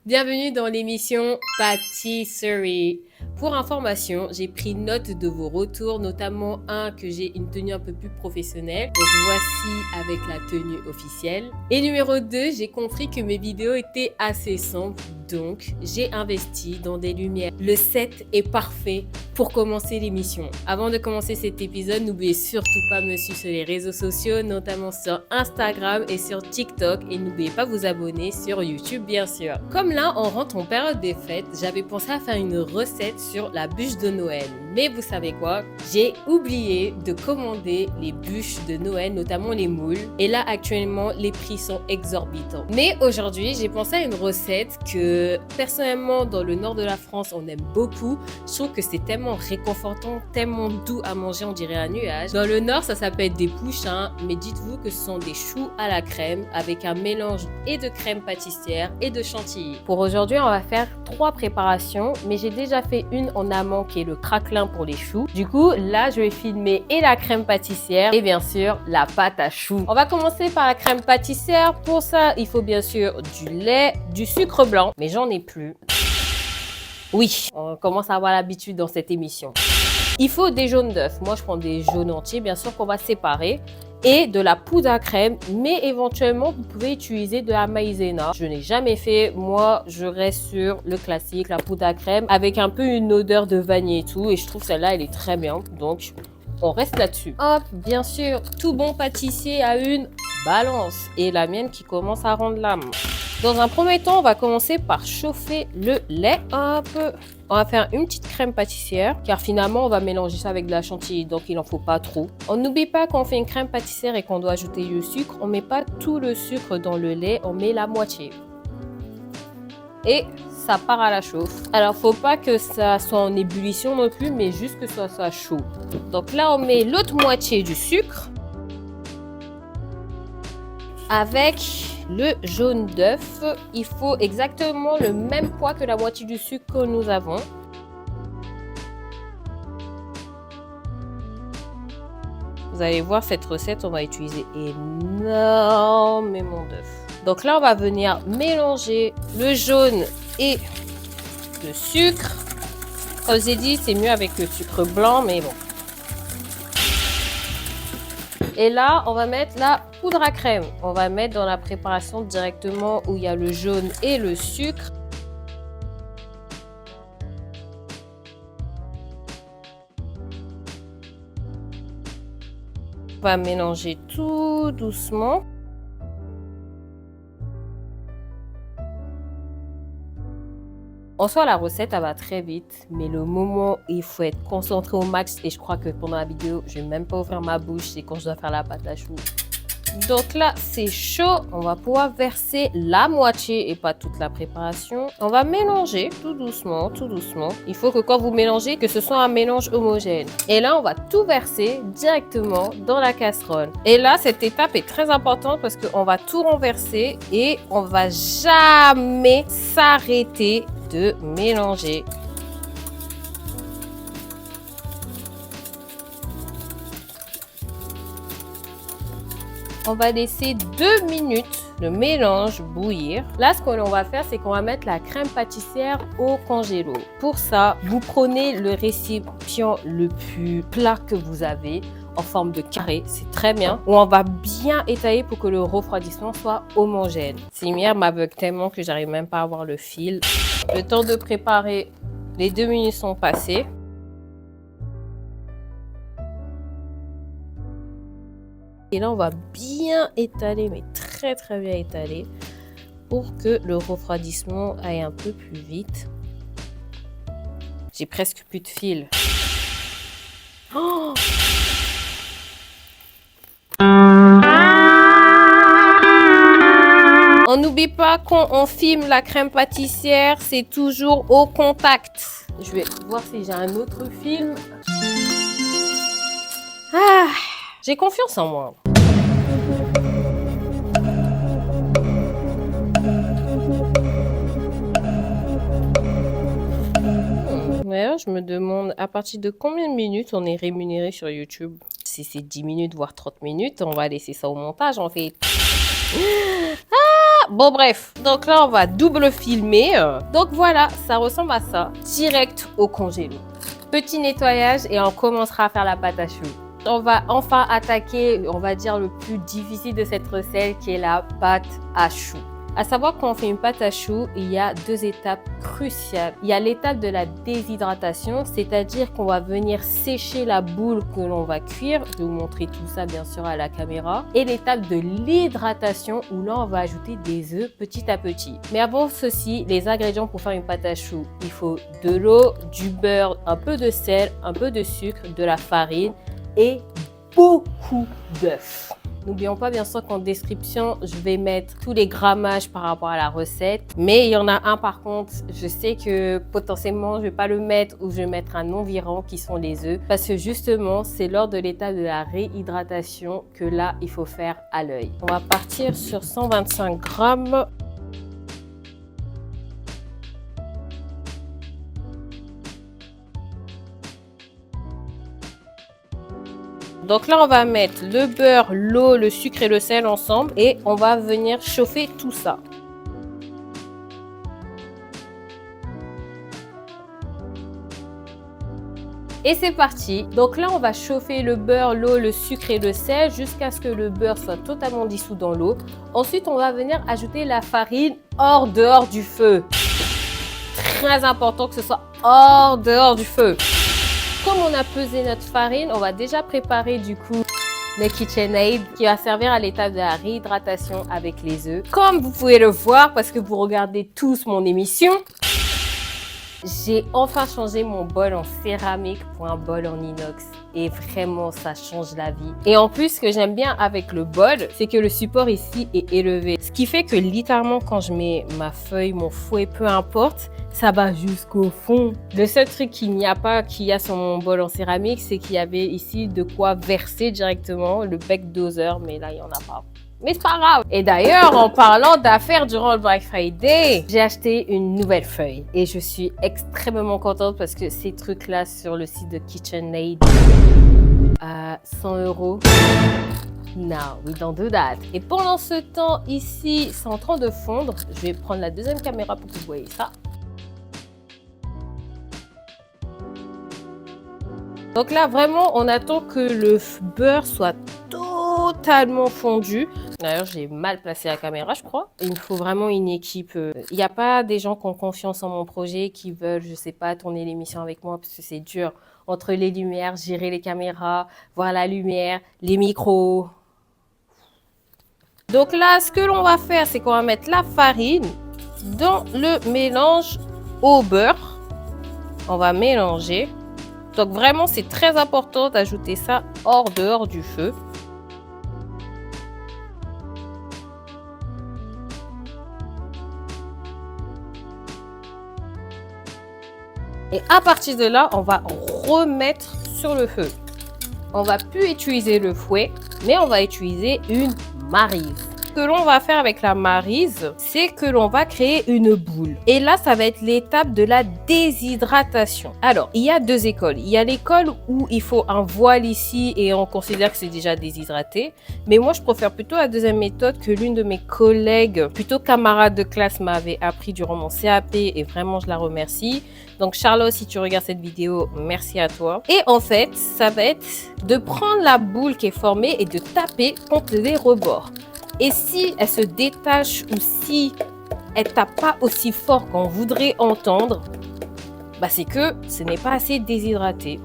Bienvenue dans l'émission Pâtisserie. Pour information, j'ai pris note de vos retours, notamment un que j'ai une tenue un peu plus professionnelle. Donc voici avec la tenue officielle. Et numéro 2, j'ai compris que mes vidéos étaient assez sombres. Donc, j'ai investi dans des lumières. Le set est parfait pour commencer l'émission. Avant de commencer cet épisode, n'oubliez surtout pas de me suivre sur les réseaux sociaux, notamment sur Instagram et sur TikTok. Et n'oubliez pas de vous abonner sur YouTube, bien sûr. Comme là, on rentre en période des fêtes, j'avais pensé à faire une recette sur la bûche de Noël. Mais vous savez quoi? J'ai oublié de commander les bûches de Noël, notamment les moules. Et là, actuellement, les prix sont exorbitants. Mais aujourd'hui, j'ai pensé à une recette que personnellement, dans le nord de la France, on aime beaucoup. Je trouve que c'est tellement réconfortant, tellement doux à manger, on dirait un nuage. Dans le nord, ça s'appelle des pouchins, mais dites-vous que ce sont des choux à la crème avec un mélange et de crème pâtissière et de chantilly. Pour aujourd'hui, on va faire 3 préparations, mais j'ai déjà fait une en amont qui est le craquelin pour les choux. Du coup, là, je vais filmer et la crème pâtissière et bien sûr la pâte à choux. On va commencer par la crème pâtissière. Pour ça, il faut bien sûr du lait, du sucre blanc, mais j'en ai plus. Oui, on commence à avoir l'habitude dans cette émission. Il faut des jaunes d'œufs. Moi, je prends des jaunes entiers, bien sûr, qu'on va séparer. Et de la poudre à crème, mais éventuellement, vous pouvez utiliser de la maïzena. Je n'ai jamais fait. Moi, je reste sur le classique, la poudre à crème, avec un peu une odeur de vanille et tout. Et je trouve celle-là, elle est très bien. Donc, on reste là-dessus. Hop, bien sûr, tout bon pâtissier a une balance. Et la mienne qui commence à rendre l'âme. Dans un premier temps, on va commencer par chauffer le lait. Hop, on va faire une petite crème pâtissière, car finalement, on va mélanger ça avec de la chantilly, donc il n'en faut pas trop. On n'oublie pas quand on fait une crème pâtissière et qu'on doit ajouter du sucre, on ne met pas tout le sucre dans le lait, on met la moitié. Et ça part à la chauffe. Alors, faut pas que ça soit en ébullition non plus, mais juste que ça soit chaud. Donc là, on met l'autre moitié du sucre avec le jaune d'œuf. Il faut exactement le même poids que la moitié du sucre que nous avons. Vous allez voir, cette recette, on va utiliser énormément d'œufs. Donc là, on va venir mélanger le jaune et le sucre. Comme je vous ai dit, c'est mieux avec le sucre blanc, mais bon. Et là, on va mettre la poudre à crème. On va mettre dans la préparation directement où il y a le jaune et le sucre. On va mélanger tout doucement. En soi, la recette, elle va très vite, mais le moment où il faut être concentré au max, et je crois que pendant la vidéo, je ne vais même pas ouvrir ma bouche, c'est quand je dois faire la pâte à choux. Donc là, c'est chaud. On va pouvoir verser la moitié et pas toute la préparation. On va mélanger tout doucement, tout doucement. Il faut que quand vous mélangez, que ce soit un mélange homogène. Et là, on va tout verser directement dans la casserole. Et là, cette étape est très importante parce qu'on va tout renverser et on va jamais s'arrêter de mélanger. On va laisser 2 minutes le mélange bouillir. Là, ce que l'on va faire, c'est qu'on va mettre la crème pâtissière au congélo. Pour ça, vous prenez le récipient le plus plat que vous avez, en forme de carré, c'est très bien, où on va bien étaler pour que le refroidissement soit homogène. Ces lumières m'aveuglent tellement que j'arrive même pas à voir le fil. Le temps de préparer, les 2 minutes sont passées. Et là, on va bien étaler, mais très très bien étaler, pour que le refroidissement aille un peu plus vite. J'ai presque plus de fil. Oh! On n'oublie pas quand on filme la crème pâtissière, c'est toujours au contact. Je vais voir si j'ai un autre film. Ah, j'ai confiance en moi. D'ailleurs, je me demande à partir de combien de minutes on est rémunéré sur YouTube. Si c'est 10 minutes, voire 30 minutes, on va laisser ça au montage en fait. Ah, Bon bref, donc là on va double filmer. Donc voilà, ça ressemble à ça. Direct au congélo. Petit nettoyage et on commencera à faire la pâte à choux. On va enfin attaquer, on va dire, le plus difficile de cette recette qui est la pâte à choux. À savoir quand on fait une pâte à choux, il y a 2 étapes cruciales. Il y a l'étape de la déshydratation, c'est-à-dire qu'on va venir sécher la boule que l'on va cuire. Je vais vous montrer tout ça bien sûr à la caméra. Et l'étape de l'hydratation où là on va ajouter des œufs petit à petit. Mais avant ceci, les ingrédients pour faire une pâte à choux, il faut de l'eau, du beurre, un peu de sel, un peu de sucre, de la farine et beaucoup d'œufs. N'oublions pas bien sûr qu'en description, je vais mettre tous les grammages par rapport à la recette. Mais il y en a un par contre, je sais que potentiellement, je ne vais pas le mettre ou je vais mettre un non-virant qui sont les œufs. Parce que justement, c'est lors de l'étape de la réhydratation que là, il faut faire à l'œil. On va partir sur 125 grammes. Donc là, on va mettre le beurre, l'eau, le sucre et le sel ensemble et on va venir chauffer tout ça. Et c'est parti. Donc là, on va chauffer le beurre, l'eau, le sucre et le sel jusqu'à ce que le beurre soit totalement dissous dans l'eau. Ensuite, on va venir ajouter la farine dehors du feu. Très important que ce soit dehors du feu. Comme on a pesé notre farine, on va déjà préparer du coup le KitchenAid qui va servir à l'étape de la réhydratation avec les œufs. Comme vous pouvez le voir, parce que vous regardez tous mon émission, j'ai enfin changé mon bol en céramique pour un bol en inox. Et vraiment, ça change la vie. Et en plus, ce que j'aime bien avec le bol, c'est que le support ici est élevé. Ce qui fait que littéralement, quand je mets ma feuille, mon fouet, peu importe, ça va jusqu'au fond. Le seul truc qu'il n'y a pas, qu'il y a sur mon bol en céramique, c'est qu'il y avait ici de quoi verser directement le bec doseur. Mais là, il n'y en a pas. Mais c'est pas grave. Et d'ailleurs, en parlant d'affaires durant le Black Friday, j'ai acheté une nouvelle feuille. Et je suis extrêmement contente parce que ces trucs-là sur le site de KitchenAid à 100 €. No, we don't do that. Et pendant ce temps, ici, c'est en train de fondre. Je vais prendre la deuxième caméra pour que vous voyez ça. Donc là, vraiment, on attend que le beurre soit totalement fondu. D'ailleurs, j'ai mal placé la caméra, je crois. Il me faut vraiment une équipe. Il n'y a pas des gens qui ont confiance en mon projet, qui veulent, je sais pas, tourner l'émission avec moi parce que c'est dur. Entre les lumières, gérer les caméras, voir la lumière, les micros. Donc là, ce que l'on va faire, c'est qu'on va mettre la farine dans le mélange au beurre. On va mélanger. Donc vraiment, c'est très important d'ajouter ça dehors du feu. Et à partir de là, on va remettre sur le feu. On va plus utiliser le fouet, mais on va utiliser une maryse. Ce que l'on va faire avec la maryse, c'est que l'on va créer une boule. Et là, ça va être l'étape de la déshydratation. Alors, il y a 2 écoles. Il y a l'école où il faut un voile ici et on considère que c'est déjà déshydraté. Mais moi, je préfère plutôt la deuxième méthode que l'une de mes collègues, plutôt camarade de classe, m'avait appris durant mon CAP et vraiment, je la remercie. Donc, Charlotte, si tu regardes cette vidéo, merci à toi. Et en fait, ça va être de prendre la boule qui est formée et de taper contre les rebords. Et si elle se détache ou si elle tape pas aussi fort qu'on voudrait entendre, bah c'est que ce n'est pas assez déshydraté.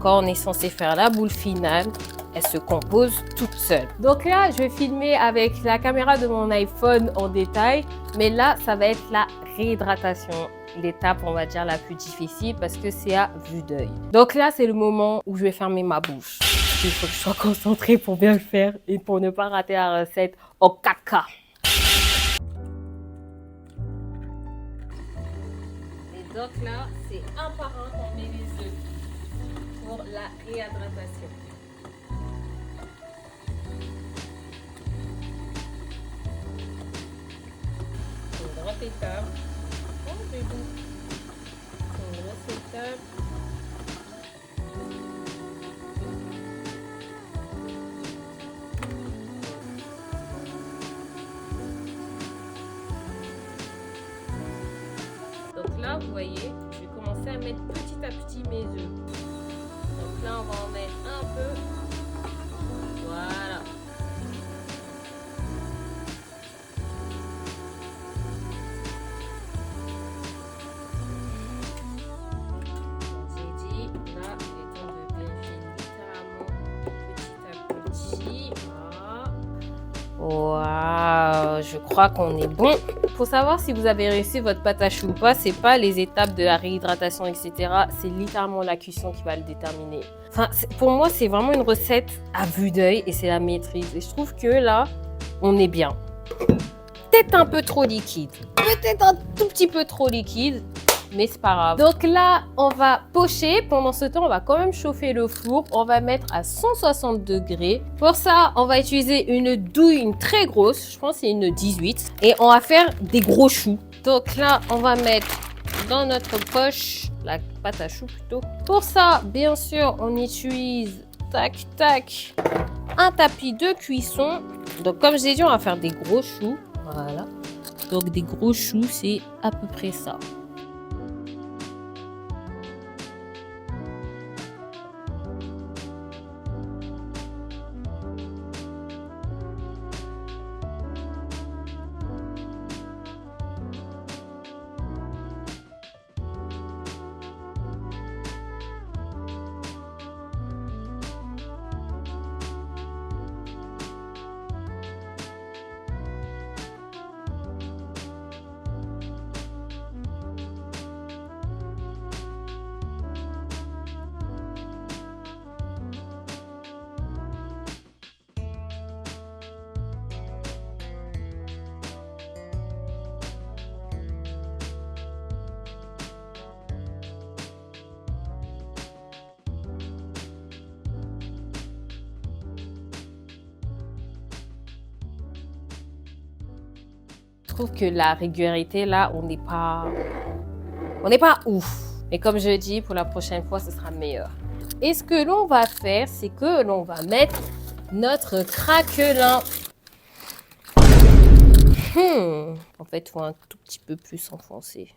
Quand on est censé faire la boule finale, elle se compose toute seule. Donc là, je vais filmer avec la caméra de mon iPhone en détail, mais là, ça va être la réhydratation. L'étape, on va dire, la plus difficile parce que c'est à vue d'œil. Donc là, c'est le moment où je vais fermer ma bouche. Il faut que je sois concentrée pour bien le faire et pour ne pas rater la recette au caca. Et donc là, c'est un par un qu'on met les œufs pour la réhydratation. Une grosse étape. Oh, c'est beau. Une grosse étape. là, vous voyez, je vais commencer à mettre petit à petit mes œufs. Donc là, on va en mettre un peu. Voilà. Comme j'ai dit, là, il est temps de vérifier littéralement petit à petit. Waouh, je crois qu'on est bon. Pour savoir si vous avez réussi votre pâte à choux ou pas, c'est pas les étapes de la réhydratation, etc. C'est littéralement la cuisson qui va le déterminer. Enfin, pour moi, c'est vraiment une recette à vue d'œil et c'est la maîtrise. Et je trouve que là, on est bien. Peut-être un peu trop liquide. Peut-être un tout petit peu trop liquide. Mais c'est pas grave. Donc là, on va pocher. Pendant ce temps, on va quand même chauffer le four. On va mettre à 160 degrés. Pour ça, on va utiliser une douille, une très grosse. Je pense que c'est une 18. Et on va faire des gros choux. Donc là, on va mettre dans notre poche la pâte à choux plutôt. Pour ça, bien sûr, on utilise tac, tac, un tapis de cuisson. Donc comme je l'ai dit, on va faire des gros choux. Voilà. Donc des gros choux, c'est à peu près ça. Je trouve que la régularité, là, on n'est pas ouf. Mais comme je dis, pour la prochaine fois, ce sera meilleur. Et ce que l'on va faire, c'est que l'on va mettre notre craquelin. En fait, il faut un tout petit peu plus enfoncer.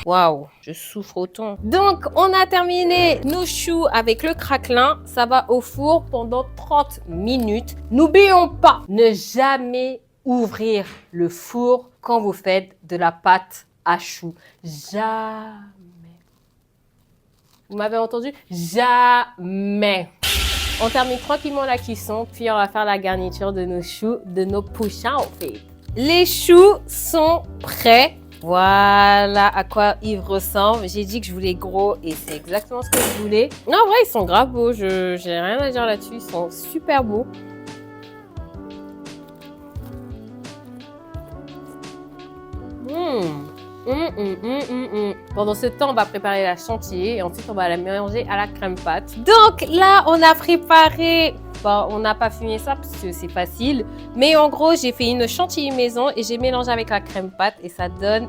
Waouh, je souffre autant. Donc, on a terminé nos choux avec le craquelin. Ça va au four pendant 30 minutes. N'oublions pas, ne jamais ouvrir le four quand vous faites de la pâte à choux. Jamais. Vous m'avez entendu? Jamais. On termine tranquillement la cuisson, puis on va faire la garniture de nos choux, de nos pochins en fait. Les choux sont prêts. Voilà à quoi ils ressemblent. J'ai dit que je voulais gros et c'est exactement ce que je voulais. Non, en vrai, ils sont grave beaux. J'ai rien à dire là-dessus. Ils sont super beaux. Pendant ce temps, on va préparer la chantilly et ensuite on va la mélanger à la crème pâte. Donc là, on a préparé... Bon, on n'a pas fumé ça parce que c'est facile. Mais en gros, j'ai fait une chantilly maison et j'ai mélangé avec la crème pâte et ça donne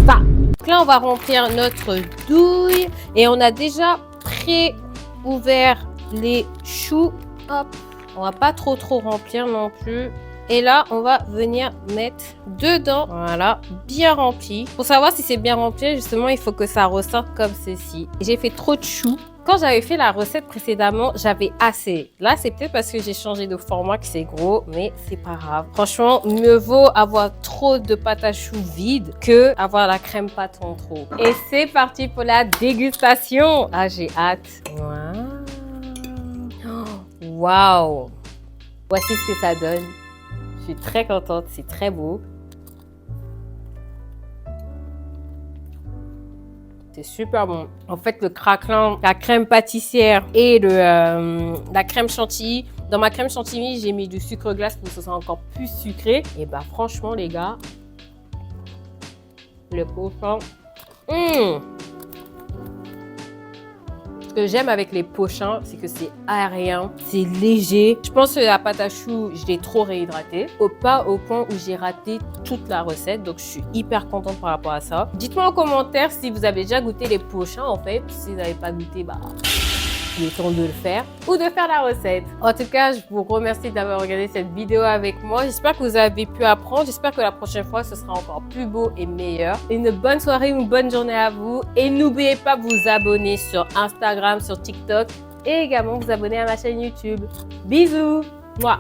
ça. Donc là, on va remplir notre douille et on a déjà pré-ouvert les choux. Hop, on va pas trop remplir non plus. Et là, on va venir mettre dedans, voilà, bien rempli. Pour savoir si c'est bien rempli, justement, il faut que ça ressorte comme ceci. J'ai fait trop de choux. Quand j'avais fait la recette précédemment, j'avais assez. Là, c'est peut-être parce que j'ai changé de format que c'est gros, mais c'est pas grave. Franchement, mieux vaut avoir trop de pâte à choux vide que avoir la crème pâte en trop. Et c'est parti pour la dégustation. Ah, j'ai hâte. Waouh. Voici ce que ça donne. Je suis très contente, c'est très beau. C'est super bon. En fait, le craquelin, la crème pâtissière et la crème chantilly. Dans ma crème chantilly, j'ai mis du sucre glace pour que ce soit encore plus sucré. Et bah franchement, les gars, le pochon. Ce que j'aime avec les pochins, c'est que c'est aérien, c'est léger. Je pense que la pâte à choux, je l'ai trop réhydratée. Pas au point où j'ai raté toute la recette. Donc, je suis hyper contente par rapport à ça. Dites-moi en commentaire si vous avez déjà goûté les pochins, en fait. Si vous n'avez pas goûté, bah... pris le temps de le faire ou de faire la recette. En tout cas, je vous remercie d'avoir regardé cette vidéo avec moi. J'espère que vous avez pu apprendre. J'espère que la prochaine fois, ce sera encore plus beau et meilleur. Une bonne soirée, une bonne journée à vous. Et n'oubliez pas de vous abonner sur Instagram, sur TikTok et également vous abonner à ma chaîne YouTube. Bisous! Moi.